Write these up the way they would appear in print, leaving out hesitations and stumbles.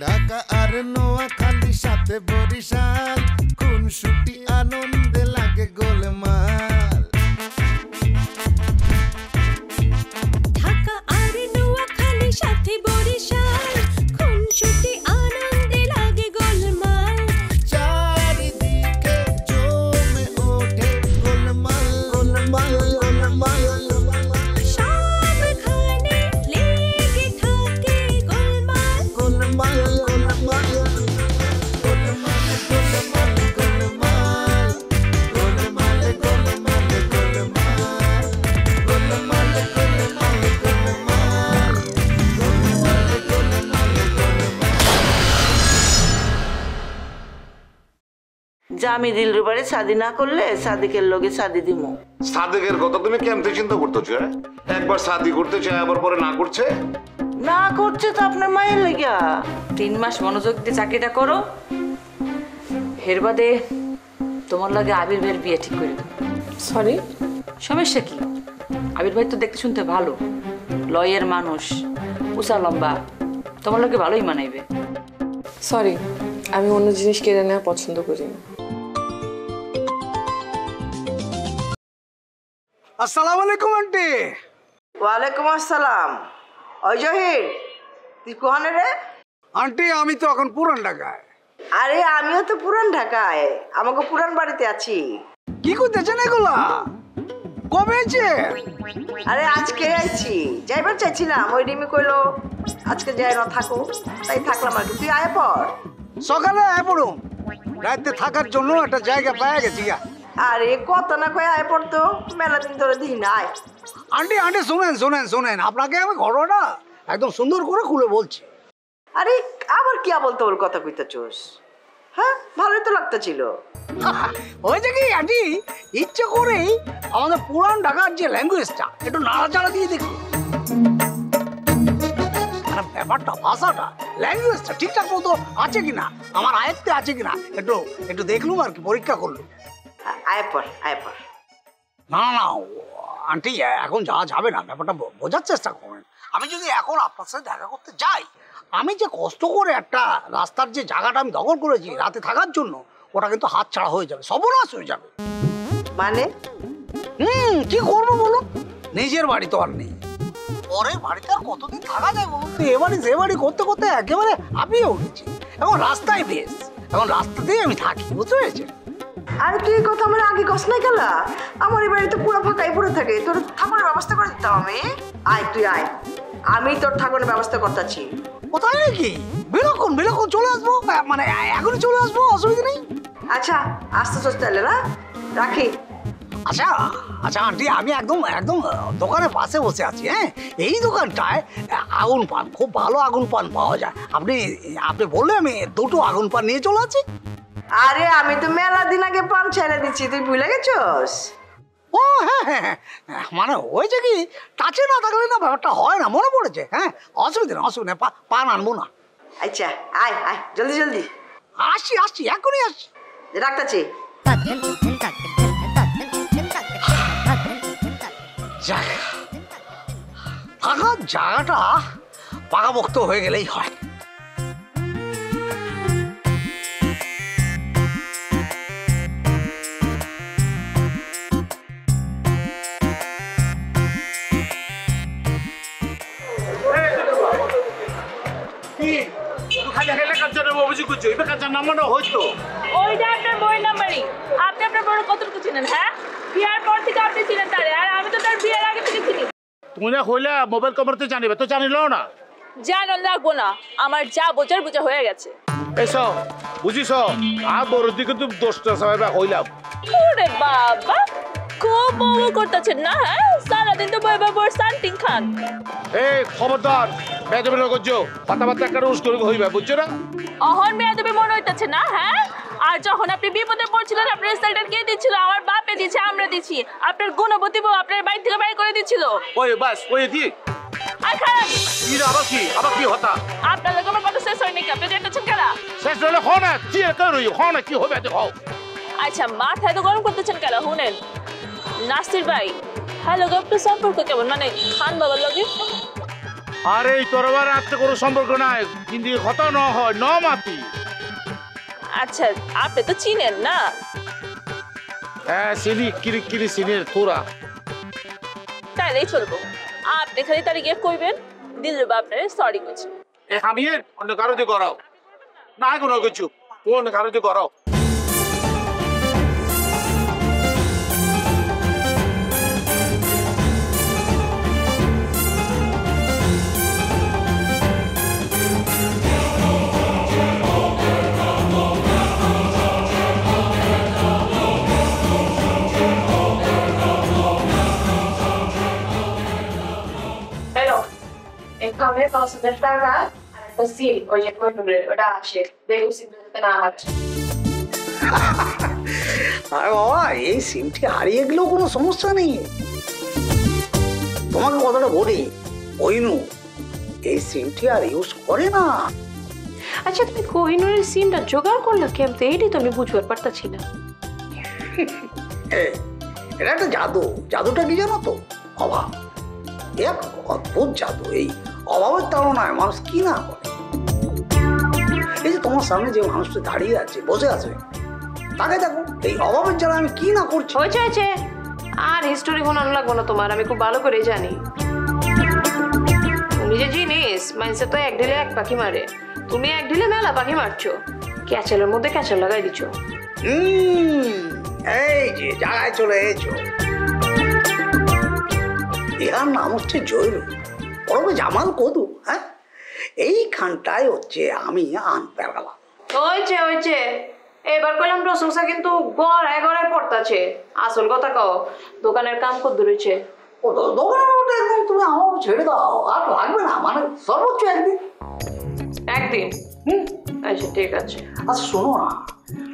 ঢাকা আর নোয়াখালী সাথে বরিশাল কোন ছুটি আনন্দে লাগে গোলমাল ঢাকা আর নোয়াখালী সাথে বরিশাল কোন ছুটি আনন্দে লাগে গোলমাল চারিদিকে জমে ওঠে গোলমাল গোলমাল গোলমাল সবখানে লেগে থাকে গোলমাল গোলমাল গোলমাল জামি দিলরুবারে শাদি না করলে সাদিকের লগে শাদি দিমু। সাদিকের কথা তুমি কেমতে চিন্তা করতেছো? একবার শাদি করতে চায় আবার পরে না করছে। না করছে তো আপনার মায়ের লেগা। 3 মাস মনোযোগ দিয়ে চাকরিটা করো, এর বাদে তোমার লাগে আবির ভাইয়ের বিয়ে ঠিক করে দেবো। সরি, সমস্যা কি? আবির ভাই তো দেখতে শুনতে ভালো, লয়ের মানুষ, উঁচা লম্বা, তোমার লাগে ভালোই মানাইবে। সরি, আমি অন্য জিনিস কেড়ে নেওয়া পছন্দ করি না। আসসালামু আলাইকুম আন্টি। ওয়ালাইকুম আসসালাম। ওই জহির, তুই কোহানে রে? আন্টি আমি তো এখন পুরান ঢাকায়। আরে আমিও তো পুরান ঢাকায়, আমাকে পুরান বাড়িতে আছি। কি করতেছেন এগুলা? কবে আছে? আরে আজকে আইছি, যাইবার চাইছিলাম, ওই রিমি কইলো আজকে যাই না থাকো, তাই থাকলাম আর কি। তুই আয় পর। সকালে আয় পড়ুম, রাতে থাকার জন্য একটা জায়গা পাওয়া গেছি। আরে কত না কয়ে আয় পড়তো, মেলা দিন ধরে দিই না। আয় আন্টি আন্টি শুনেন শুনেন শুনেন, আপনাকে আমি ঘটনাটা একদম সুন্দর করে খুলে বলছি। আরে আবার কি বলতো ওর কথা কইতেছোস? হ্যাঁ ভালোই তো লাগতেছিল। হয়েছে কি আন্টি, ইচ্ছে করেই আমাদের পুরান ঢাকার যে ল্যাঙ্গুয়েজটা একটু নাড়াচাড়া দিয়ে দেখি। ব্যাপারটা ভাষাটা ল্যাঙ্গুয়েজটা ঠিকঠাক মতো আছে কিনা, আমার আয়ত্তে আছে কিনা একটু একটু দেখলুম আর কি, পরীক্ষা করলুম। আয় পর আয় পর। না না আন্টি এখন যাওয়া যাবে না, ব্যাপারটা বোঝার চেষ্টা করবেন। আমি যদি এখন আপনার সাথে দেখা করতে যাই, আমি যে কষ্ট করে একটা রাস্তার যে জায়গাটা আমি দখল করেছি রাতে থাকার জন্য, ওটা কিন্তু হাত ছাড়া হয়ে যাবে, সর্বনাশ হয়ে যাবে। মানে কি করবো বলুন, নিজের বাড়ি তো আর নেই, পরের বাড়িতে আর কতদিন থাকা যায় বলুন তো? এ বাড়ি সে বাড়ি করতে করতে একেবারে হাঁপিয়ে উঠেছি। এখন রাস্তায় বেশ, এখন রাস্তাতেই আমি থাকি, বুঝতে পেরেছেন? আরে তুই কথা আমার আগে কস নাই গেলা? আমার এই বাড়িতে পুরো ফাঁকাই পড়ে থাকে, তোর থাকার ব্যবস্থা করে দিতাম আমি। আয় তুই আয়, আমি তোর থাকার ব্যবস্থা করতেছি। কোথায় নাকি? বিলক্ষণ বিলক্ষণ চলে আসবো, মানে এখনই চলে আসবো, অসুবিধা নেই। আচ্ছা আস্তে আস্তে তাহলে না রাখি। আচ্ছা আচ্ছা আন্টি, আমি একদম একদম দোকানের পাশে বসে আছি। হ্যাঁ, এই দোকানটায় আগুন পান, খুব ভালো আগুন পান পাওয়া যায়। আপনি আপনি বললে আমি 2টো আগুন পান নিয়ে চলে আছি। আরে আমি তো মেলা দিন আগে পান ছেড়ে দিচ্ছি, তুই ভুলে গেছস? ও হ্যাঁ হ্যাঁ, মানে হয়েছে কি, কাছে না থাকলে না ব্যাপারটা হয় না, মনে পড়েছে। হ্যাঁ অসুবিধা না, অসুবিধা নেই, পান আনবো না। আচ্ছা আয় আয় জলদি জলদি। আসছি আসছি, এখনই আসছি, রাখতেছি। থাকার জায়গাটা পাকাপোক্ত হয়ে গেলেই হয়। ওইটা আপনার বইয়ের নাম্বারই। আপনি আপনার বড় কতটুকু চিনেন? হ্যাঁ, বিয়ার পর থেকে আপনি চিনেন তারে, আর আমি তো তার বিয়ের আগে থেকে চিনি। তুমি না কইলা মোবাইল কভারতে জানিবে, তো জানিলো না? জানান লাগবো না, আমার যা বোঝার বোঝা হয়ে গেছে। এসো বুঝিস, আর বড় দিকে তুমি দোষটা সবাই কইলাম। ওরে বাবা, খুব বউ করতেছেন না? হ্যাঁ, সারাদিন তো বই বাবুর সান্টিং খান। এই খবরদার, বেদবে লোক কথাবার্তা একটা রুশ করে হইবে, বুঝছো না? অহন মেয়াদবি মনে হইতেছে না? হ্যাঁ, আর যখন আপনি বিপদে পড়ছিলেন আপনার রেজাল্ট কে দিচ্ছিল? আমার বাপে দিচ্ছে, আমরা দিচ্ছি। আপনার গুণবতী বউ আপনার বাড়ি থেকে বাইরে করে দিচ্ছিল। ওই বাস ওই দি আর খারাপ আবার কি হতা? আপনার লোক আমার কথা শেষ হয়নি, আপনি দেখতেছেন কেনা? শেষ হলে হ না, কি করো হ না, কি হবে দেখো। আচ্ছা মাথায় তো গরম করতেছেন কেন? শুনেন নাসির ভাই, হ্যালো আপনার সম্পর্ক কেমন, মানে খান বাবার লগে? আরে তোর আবার আত্মে কোনো সম্পর্ক নাই, কিন্তু কথা ন হয় ন মাতি। আচ্ছা আপনি তো চিনেন না? হ্যাঁ চিনি, কিরি কিরি চিনি তোরা। তাইলেই চলবো, আপনি খালি তার গিয়ে কইবেন দিলরুবা আপনার সরি করছে। আমি অন্য কারো দিয়ে করাও না, কোনো কিছু অন্য কারো দিয়ে করাও। হ্যালো, এখানে 5,000 টাকা আর একটা সিল, ওই যে কোহিনুরের, ওটা আসে। দেখো সিমটা যাতে না হারায়। আরে বাবা, এই সিমটি হারিয়ে গেলেও কোনো সমস্যা নেই। তোমাকে কথাটা বলি, ওইনু এই সিমটি আর ইউজ করে না। আচ্ছা তুমি কোহিনুরের সিমটা জোগাড় করলে কেমতে? এইটাই তো আমি বুঝবার পারতাছি না। এটা একটা জাদু। জাদুটা কি জানো তো? অভাব। এক অদ্ভুত জাদু। এই অভাবের তুলনায় মানুষ কি না করে। এই যে তোমার সামনে যে মানুষটা দাঁড়িয়ে আছে, বসে আছে, তাকে দেখো, এই অভাবের যারা আমি কি না করছি। হয়েছে হয়েছে, আর হিস্টোরি শোনানো লাগবো না তোমার, আমি খুব ভালো করে জানি। তুমি যে জিনিস মাইন্সে তো এক ঢিলে এক পাখি মারে, তুমি এক ঢিলে মেলা পাখি মারছো, ক্যাচেলের মধ্যে ক্যাচেল লাগাই দিচ্ছ। এই যে জায়গায় চলে এসো। ইহার নাম হচ্ছে জয়রু, ওরবে জামাল কদু। হ্যাঁ, এইখানটায় হচ্ছে আমি আনতে গেলাম। হয়েছে হয়েছে, এবার কইলাম প্রশংসা কিন্তু গড়ায় গড়ায় পড়তাছে। আসল কথা কও, দোকানের কাম কত দূরেছে? ও দোকানের মধ্যে একদম তুমি আমার ছেড়ে দাও, আর লাগবে না, মানে সর্বোচ্চ একদিন। একদিন? আচ্ছা ঠিক আছে। আচ্ছা শোনো না,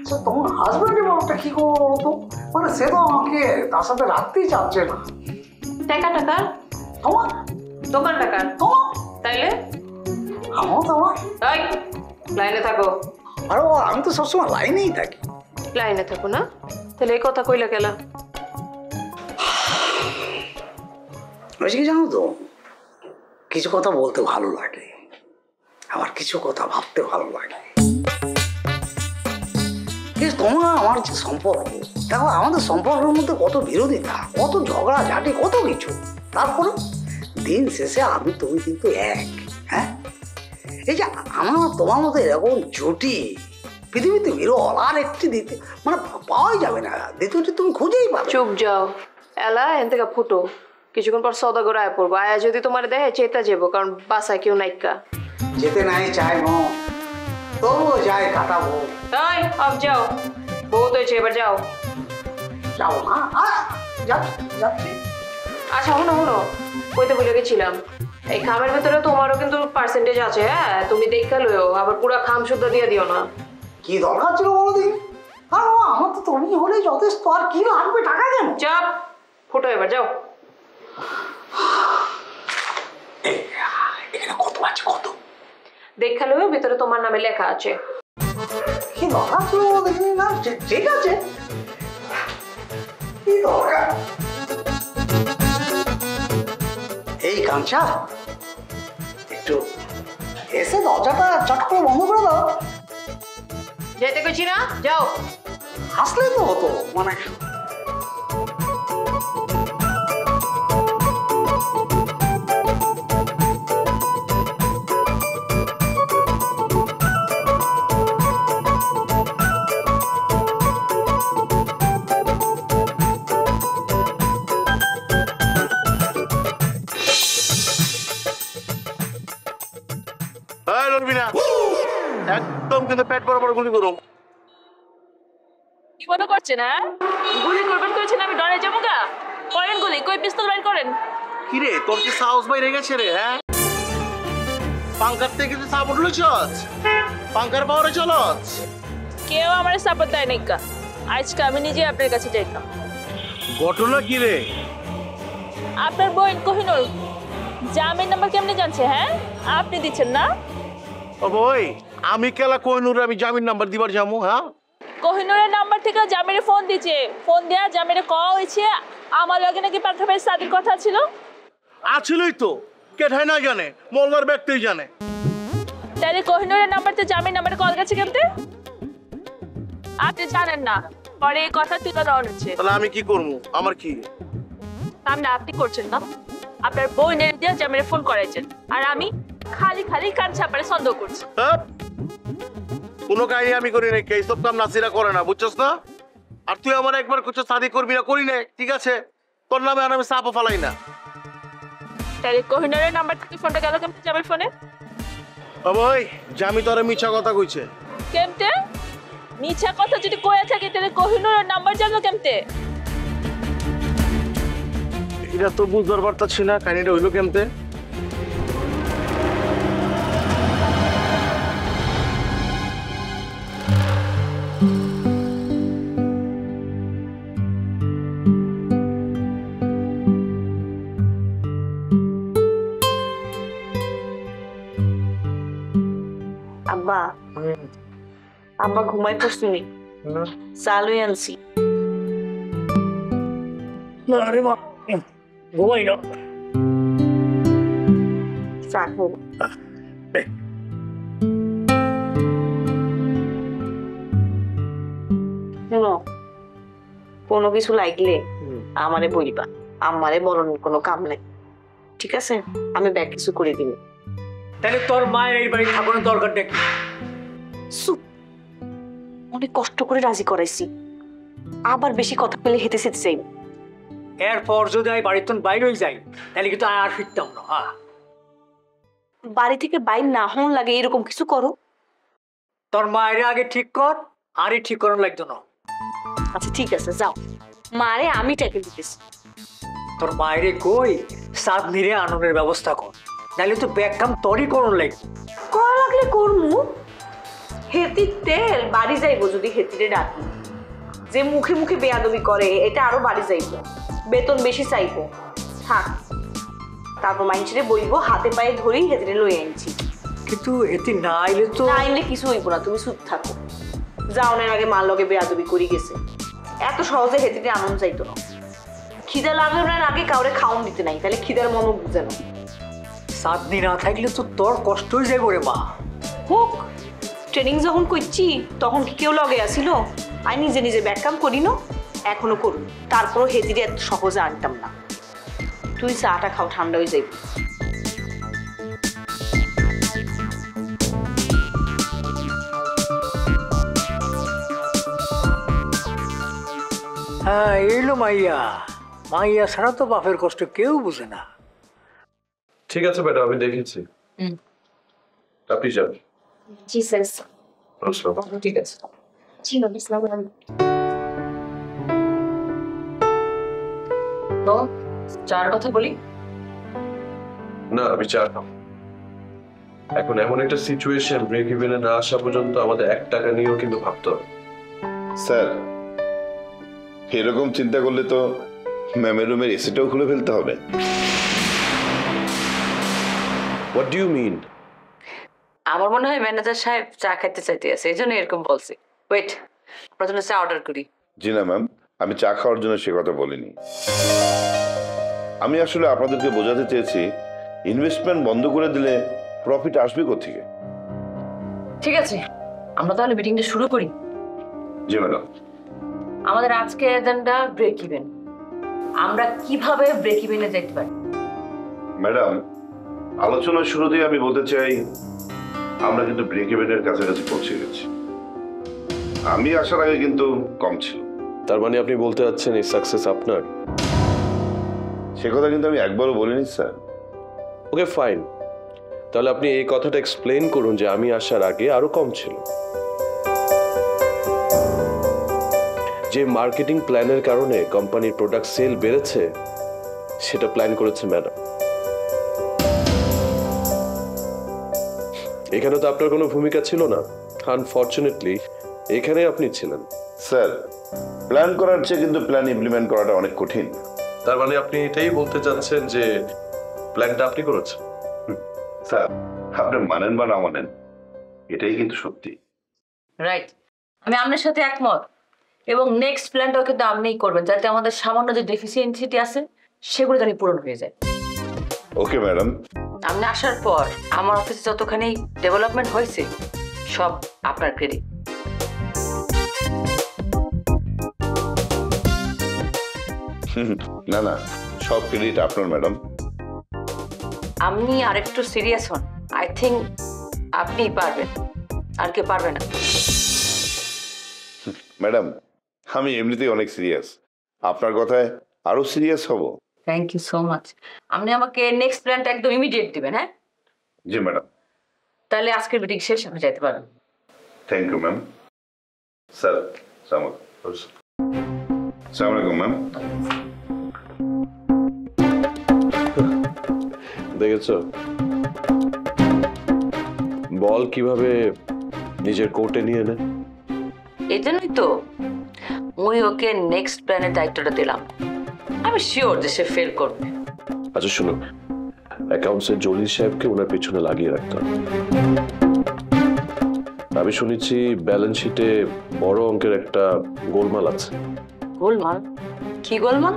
আচ্ছা তোমার হাজব্যান্ডের ব্যাপারটা কি করবো তো? মানে সে তো আমাকে তার সাথে রাখতেই চাচ্ছে না। টাকা টাকা তোমার দোকান টাকা তোমার তাইলে আমার তোমার তাই লাইনে থাকো। আরে আমি তো সবসময় লাইনেই থাকি। লাইনে থাকো না? তাহলে এই কথা কইলা গেলা? বেশি কি জানো তো, কিছু কথা বলতে ভালো লাগে, আবার কিছু কথা ভাবতে ভালো লাগে। তোমার আমার যে সম্পর্ক, দেখো আমাদের সম্পর্কের মধ্যে কত বিরোধিতা, কত ঝগড়া ঝাঁটি, কত কিছু, তারপরে দিন শেষে আমি তুমি কিন্তু এক। হ্যাঁ, এই যে আমার তোমার মতো এরকম জুটি পৃথিবীতে বিরল, আর একটি দিতে মানে পাওয়াই যাবে না, দ্বিতীয়টি তুমি খুঁজেই পাবে। চুপ যাও এলা, এন থেকে ফুটো, কিছুক্ষণ পর সদাগর আয় পড়বো। আয়া যদি তোমার দেখে চেতা যাবো, কারণ বাসায় কেউ নাইকা। যেতে নাই চাই ন, তবুও যাই কাটাবো। তাই আপ যাও, বহুত হয়েছে, এবার যাও। যাও না, যাচ্ছি। আচ্ছা শুনো শুনো, কইতে ভুলে গেছিলাম, এই খামের ভেতরে তোমারও কিন্তু পার্সেন্টেজ আছে। হ্যাঁ, তুমি দেখা লইও, আবার পুরো খাম শুদ্ধ দিয়ে দিও না। কি দরকার ছিল বলো দিন? আমার তো তুমি হলেই যথেষ্ট, আর কি লাগবে টাকা কেন? চাপ ফুটো, এবার যাও। এখানে কত আছে? কত দেখা লইও, ভিতরে তোমার নামে লেখা আছে। কি দরকার ছিল বলো দেখিনি না? ঠিক আছে, কি দরকার? এই কাঞ্চা, একটু এসে দরজাটা চট করে বন্ধ করে দাও। যেতে গেছি না, যাও। হাসলেই তো হতো, মানে একদম কিন্তু পেট বরাবর গুলি করো। কি মনে করছেন? হ্যাঁ, গুলি করবেন করেছেন, আমি ডরে যাবো গা? করেন গুলি, কই পিস্তল বাইর করেন। কিরে তোর কি সাহস বাইরে গেছে রে? হ্যাঁ, পাঙ্কার থেকে তুই সাপোর্ট লইছস, পাঙ্কার পাওয়ারে চলস। কেউ আমার সাপোর্ট দেয় নাই কা, আজকে আমি নিজে আপনার কাছে যাইতাম। ঘটনা কি রে? আপনার বোন কোহিনুর জামিন নাম্বার কেমনে জানছে? হ্যাঁ, আপনি দিচ্ছেন না? ও বই, আমি কেলা কোহিনুর আমি জামিন নাম্বার দিবার যাবো? হ্যাঁ, কোহিনুরের নাম্বার থেকে জামিরে ফোন দিছে, ফোন দেয়া জামিরে কওয়া হয়েছে আমার লগে নাকি পার্থ ভাই সাদির কথা ছিল। আছিলই তো, কেঠাই না জানে, মোল্লার ব্যক্তিই জানে। তাহলে কোহিনুরের নাম্বার তো জামিন নাম্বারে কল গেছে কেমতে? আপনি জানেন না, পরে এই কথা তুলে দেওয়া হচ্ছে। তাহলে আমি কি করবো? আমার কি সামনে আপনি করছেন না, আপনার বোনের দিয়ে জামিনে ফোন করাইছেন, আর আমি খালি খালি কান ছাপারে সন্দেহ করছি। কোনো কাহিনী আমি করি নাই, এইসব কাম নাসিরা করে না, বুঝছস না? আর তুই আমার একবার কিছু শাদি করবি না, করি না, ঠিক আছে? তোর নামে আর আমি সাপও ফালাই না। তাহলে কোহিনুরের নাম্বার থেকে ফোনটা গেল কেমতে জামির ফোনে? ওই জামি তোরে মিছা কথা কইছে। কেমতে? মিছা কথা যদি কয়ে থাকে তাহলে কোহিনুরের নাম্বার জানলো কেমতে? এটা তো বুঝবার পারতাছি না, কাহিনীটা হইলো কেমতে? আব্বা আব্বা ঘুমাই পড়ছি চালুই আনছি। আরে মা ঘুমাই না। চা খাবো। শোনো, কোনো কিছু লাগলে আমারে বলবা, আমারে বলানোর কোনো কাম নাই, ঠিক আছে? আমি ব্যাগ কিছু করে দিব। তাহলে তোর মায়ের এই বাড়ি থাকানোর দরকারটা কি? অনেক কষ্ট করে রাজি করাইছি, আবার বেশি কথা পেলে হেঁটে সেতে চাই। এরপর যদি আমি বাড়ির তখন বাইরে হয়ে যাই তাহলে কিন্তু আর ফিরতাম না। বাড়ি থেকে বাইর না হন লাগে এরকম কিছু করো। তোর মায়ের আগে ঠিক কর, আরে ঠিক করার লাগতো না। আচ্ছা ঠিক আছে, যাও, মারে আমি ট্যাকেল দিতেছি। তোর মায়েরে কই সাত নিরে আনন্দের ব্যবস্থা কর, নাহলে তো ব্যাগ কাম তোরই করার লাগবে। করা লাগলে করমু। হেতির তেল বাড়ি যাইবো যদি হেতিরে ডাকি। যে মুখে মুখে বেয়াদবি করে এটা আরো বাড়ি যাইবো, বেতন বেশি চাইবো। থাক, তারপর মাইনছিরে বইবো হাতে পায়ে ধরেই হেতিরে লই আনছি। কিন্তু এতে না আইলে তো না আইলে কিছু হইব না, তুমি চুপ থাকো। যাওনের আগে মার লগে বেয়াদবি করি গেছে, এত সহজে হেতিরে আনন্দ চাইতো না। খিদা লাগানোর আগে কাউরে খাওন দিতে নাই, তাহলে খিদার মর্ম বুঝে না। সাতনি না থাকলে তো তোর কষ্টই যাইব রে মা। হোক, ট্রেনিং যখন করছি তখন কি কেউ লগে আসিল? আমি নিজে নিজে ব্যাক কাম করি না, এখনো করুন, তারপরও হেতিরে এত সহজে আনতাম না। তুই চাটা খাও, ঠান্ডা হয়ে যাইবি। হ্যাঁ এলো মাইয়া, মাইয়া ছাড়া তো বাপের কষ্ট কেউ বুঝে না। ঠিক আছে ম্যাডাম, আমি দেখেছি। আপনি যান। জি স্যার। ঠিক আছে। জি ম্যাম, আসসালামু আলাইকুম। তো চার কথা বলি না, আমি চা খাম। এখন এমন একটা সিচুয়েশন, ব্রেক ইভেনে না আসা পর্যন্ত আমাদের 1 টাকা নিয়েও কিন্তু ভাবতে হবে। স্যার, এরকম চিন্তা করলে তো ম্যামের রুমের এসিটাও খুলে ফেলতে হবে। What do you mean? আমার মনে হয় ম্যানেজার সাহেব চা খাইতে চাইতে আছে, এই জন্য এরকম বলছে। ওয়েট, আপনার জন্য চা অর্ডার করি। জি না ম্যাম, আমি চা খাওয়ার জন্য সে কথা বলিনি। আমি আসলে আপনাদেরকে বোঝাতে চেয়েছি, ইনভেস্টমেন্ট বন্ধ করে দিলে প্রফিট আসবে কোত্থেকে। ঠিক আছে, আমরা তাহলে মিটিংটা শুরু করি। জি ম্যাডাম। আমাদের আজকে এজেন্ডা ব্রেক ইভেন। আমরা কিভাবে ব্রেক ইভেনে যেতে পারি? ম্যাডাম, আলোচনার শুরুতেই আমি বলতে চাই, আমরা কিন্তু ব্রেক ইভেনের কাছাকাছি পৌঁছে গেছি। আমি আসার আগে কিন্তু কম ছিল। তার মানে আপনি বলতে চাচ্ছেন এই সাকসেস আপনার? সে কথা কিন্তু আমি একবারও বলিনি স্যার। ওকে ফাইন, তাহলে আপনি এই কথাটা এক্সপ্লেইন করুন যে আমি আসার আগে আরো কম ছিল। যে মার্কেটিং প্ল্যানের কারণে কোম্পানির প্রোডাক্ট সেল বেড়েছে সেটা প্ল্যান করেছে ম্যাডাম। এখানে তো আপনার কোনো ভূমিকা ছিল না, আনফরচুনেটলি এখানে আপনি ছিলেন। স্যার, প্ল্যান করার চেয়ে কিন্তু প্ল্যান ইমপ্লিমেন্ট করাটা অনেক কঠিন। তার মানে আপনি এটাই বলতে চাচ্ছেন যে প্ল্যানটা আপনি করেছেন? স্যার, আপনি মানেন বা না মানেন, এটাই কিন্তু সত্যি। রাইট, আমি আপনার সাথে একমত। এবং নেক্সট প্ল্যানটাও কিন্তু আপনিই করবেন, যাতে আমাদের সামান্য যে ডেফিসিয়েন্সিটি আছে সেগুলো জানি পূরণ হয়ে যায়। ওকে ম্যাডাম, আপনি আসার পর আমার অফিসে যতখানি ডেভেলপমেন্ট হয়েছে সব আপনার ক্রেডিট। না না, সব ক্রেডিট আপনার ম্যাডাম। আপনি আরেকটু সিরিয়াস হন, আই থিঙ্ক আপনি পারবেন, আর কেউ পারবে না। ম্যাডাম আমি এমনিতেই অনেক সিরিয়াস, আপনার কথায় আরো সিরিয়াস হব। Thank you so much. আপনি আমাকে নেক্সট প্ল্যানটা একদম ইমিডিয়েট দিবেন। হ্যাঁ জি ম্যাডাম। তাহলে আজকের মিটিং শেষ, আপনি যাইতে পারেন। Thank you ma'am. স্যার আসসালামু আলাইকুম ম্যাম। দেখেছ বল কিভাবে নিজের কোর্টে নিয়ে নেয়। এই জন্যই তো মুই ওকে নেক্সট প্ল্যানের দায়িত্বটা দিলাম। আমি শিওর যে সে ফেল করবে। আচ্ছা শুনো, অ্যাকাউন্টসের জলিল সাহেবকে ওনার পেছনে লাগিয়ে রাখতে হবে। আমি শুনেছি ব্যালেন্স শিটে বড় অঙ্কের একটা গোলমাল আছে। গোলমাল? কি গোলমাল?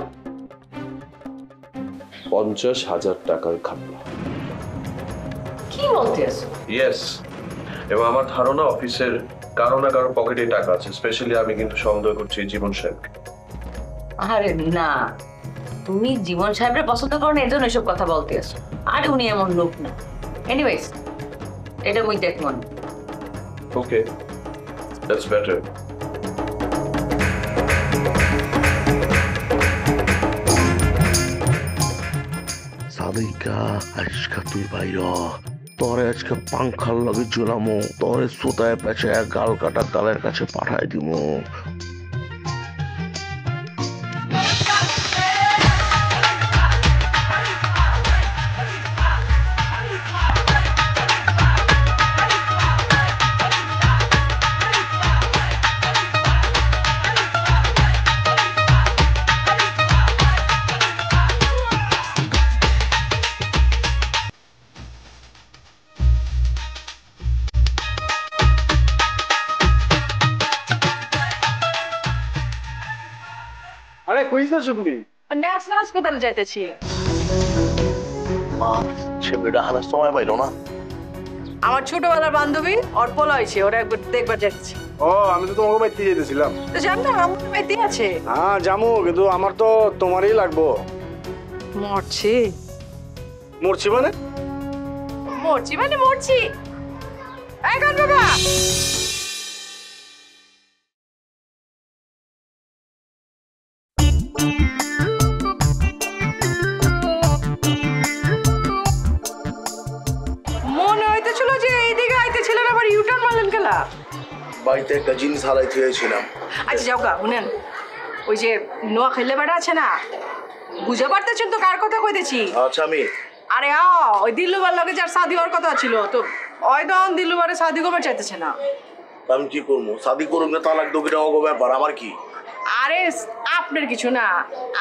50,000 টাকার ঘাপলা। কি বলতে আছো? ইয়েস, এবং আমার ধারণা অফিসের কারো না কারো পকেটে টাকা আছে। স্পেশালি আমি কিন্তু সন্দেহ করছি জীবন সাহেবকে। আরে না, তুমি জীবন সাহেবের পছন্দ করো না এজন্য এসব কথা বলতে আছো। আর উনি এমন লোক না। এনিওয়েজ এটা মুই দেখমন। ওকে, দ্যাটস বেটার। সাদিকা আজকে তুই বাইর, তোরে আজকে পাংখার লগে ঝুলামো, তোরে সুতায় পেঁচে গাল কাটা গালের কাছে পাঠাই দিমু। আরে কইছ তুমি? ন্যাশনাল হাসপাতালে যাইতেছি। ছেলেটা হারার সময় পাইল না। আমার ছোটবেলার বান্ধবী অর্পলা হয়েছে, ওরা একবার দেখবার যাচ্ছি। ও আমি তো তোমাকে বাইতে যেতেছিলাম। তো জান না আমার বাড়িতে আছে। হ্যাঁ জামু, কিন্তু আমার তো তোমারই লাগবো। মরছি? মরছি মানে? মরছি মানে মরছি। এখন বাবা মনে হইতেছিল যে এইদিকে আইতেছিলেন, আবার ইউটার্ন মারলেন কেলা? বাড়িতে একটা জিনিস হারাই থুয়েছিলাম। আচ্ছা যাও গা, শুনেন ওই যে নোয়া খেলে বেড়া আছে না, বুঝে পারতেছেন তো কার কথা কইতেছি? আচ্ছা আমি আরে ওই দিল্লুবার লগে যার শাদি হওয়ার কথা ছিল, তো ওই দন দিল্লুবারে শাদি করবার চাইতেছে না। আমি কি করবো? শাদি করুক না তালাক দো, কিটা অগো ব্যাপার, আমার কি? আরে আপনার কিছু না,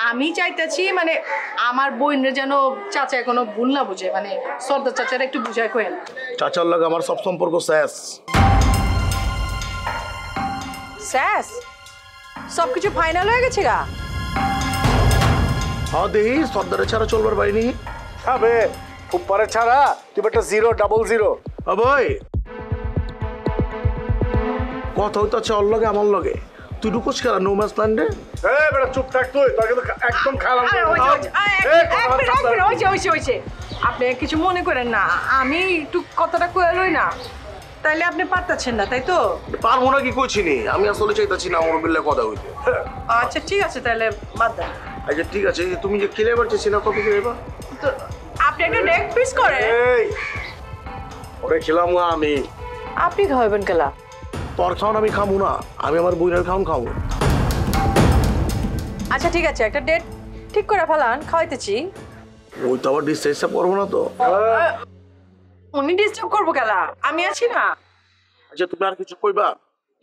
আমি চাইতেছি মানে আমার বোনের যেন চাচা কোনো ভুল না বুঝে, মানে সর্দার চাচারা একটু বুঝায় কইেন। চাচার লাগে আমার সব সম্পর্ক শেষ। শেষ? সবকিছু ফাইনাল হয়ে গেছে গা? হ্যাঁ দেখি সর্দারে ছাড়া চলবার পারিনি। হবে উপরে ছাড়া তুই একটা 000। ভাই কথা হইতেছে ওর লগে আমার লগে, তুই ঢুকোস খেলা নো ম্যাচ প্ল্যান্ডে। এই বেটা চুপ থাক তুই, তোকে তো একদম খালাম। আপনি কিছু মনে করেন না, আমি একটু কথাটা কয়ে লই না, তাইলে আপনি পারতেছেন না তাই তো? পারবো না কি কইছি নি, আমি আসলে চাইতাছি না আমার বিল্লে কথা হইতে। আচ্ছা ঠিক আছে তাহলে বাদ দেন। আচ্ছা ঠিক আছে, তুমি যে খেলে এবার চেয়েছি না, কত খেলেবা? তো আপনি একটা লেগ পিস করেন। এই ওরে খেলাম না আমি। আপনি খাওয়াবেন কেলা? তোর খাওন আমি খাবো না, আমি আমার বইনের খাওন খাবো। আচ্ছা ঠিক আছে, একটা ডেট ঠিক করে ফেলান, খাওয়াইতেছি। ওই তো আবার ডিসচার্জটা করবো না তো? উনি ডিস্টার্ব করবো কেলা, আমি আছি না। আচ্ছা তুমি আর কিছু কইবা?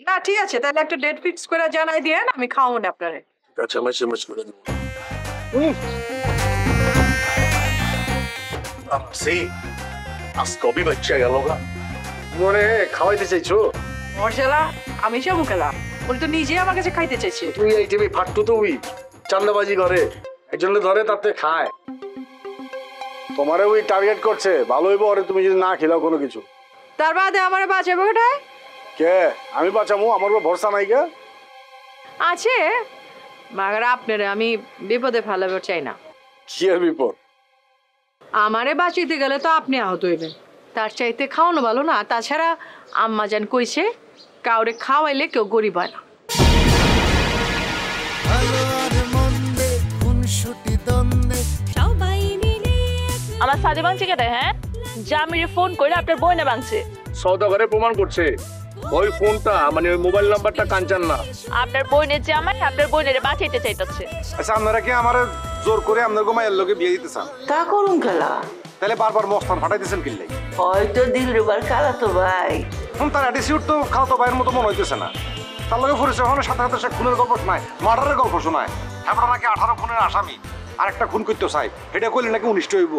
না ঠিক আছে, তাহলে একটা ডেট ফিক্স করে জানাই দিয়েন, আমি খাওয়াবো না আপনারে। আচ্ছা আমি এসএমএস করে দেবো। সি আজকে অবি বাচ্চা গেল গা। মনে খাওয়াইতে চাইছো? মর্যাদা আমি যাবো কেলা, উনি তো নিজে আমার কাছে খাইতে চাইছে। তুই এই টিভি ফাটতু তুই চান্দাবাজি করে, একজনে ধরে তাতে খায়। তোমারে ওই টার্গেট করছে, ভালো হইব আরে তুমি যদি না খেলাও কোনো কিছু। তার বাদে আমার বাঁচাবো কোথায়? কে আমি বাঁচামু? আমার উপর ভরসা নাই কে? আছে, মাগার আপনারে আমি বিপদে ফেলাবার চাই না। কি এর বিপদ? আমারে বাঁচিতে গেলে তো আপনি আহত হইবেন, তার চাইতে খাওয়ানো ভালো না। তাছাড়া আম্মা জান কইছে কাউরে খাওয়াইলে কেউ গরিব হয় না। ভালো আর মন্দে খুনসুটি দ্বন্দ্বে সবাই মিলে আমার সাদে ভাঙছে কে হ্যাঁ? জামিরে ফোন করে আপনার বইনে ভাঙছে। সওদাগরে প্রমাণ করছে ওই ফোনটা মানে ওই মোবাইল নাম্বারটা কাঞ্চন না। আপনার বইনের জামাই আপনার বইনের বাঁচাইতে চাইতেছে। আচ্ছা আপনারা কি আমার জোর করে আপনার মায়ের লোকে বিয়ে দিতে চান? তা করুন খেলা, তাহলে বারবার মস্তান ফাটাইতেছেন কিনলে? হয়তো দিলরুবার খালা তো ভাই। তার অ্যাটিটিউড তো খালাতো ভাইয়ের মতো মনে হইতেছে না। তার লগে পরিচয় হলে সাথে সাথে সে খুনের গল্প শোনায়, মার্ডারের গল্প শোনায়। আমরা নাকি 18 খুনের আসামি, আর একটা খুন করতে চাই, এটা কইলে নাকি 19 হইব।